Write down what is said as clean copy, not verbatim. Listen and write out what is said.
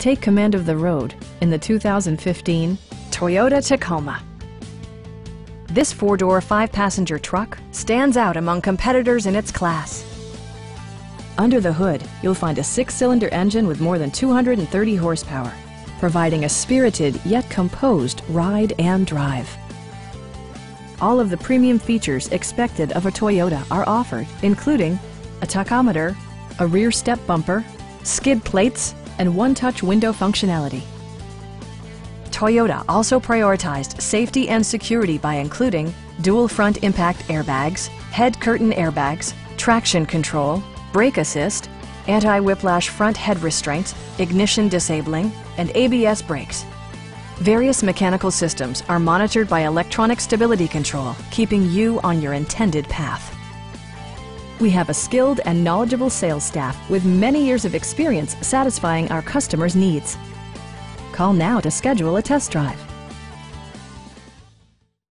Take command of the road in the 2015 Toyota Tacoma. This four-door, five-passenger truck stands out among competitors in its class. Under the hood, you'll find a six-cylinder engine with more than 230 horsepower, providing a spirited yet composed ride and drive. All of the premium features expected of a Toyota are offered, including a tachometer, a rear step bumper, skid plates, and one-touch window functionality. Toyota also prioritized safety and security by including dual front impact airbags, head curtain airbags, traction control, brake assist, anti-whiplash front head restraints, ignition disabling, and ABS brakes. Various mechanical systems are monitored by electronic stability control, keeping you on your intended path. We have a skilled and knowledgeable sales staff with many years of experience satisfying our customers' needs. Call now to schedule a test drive.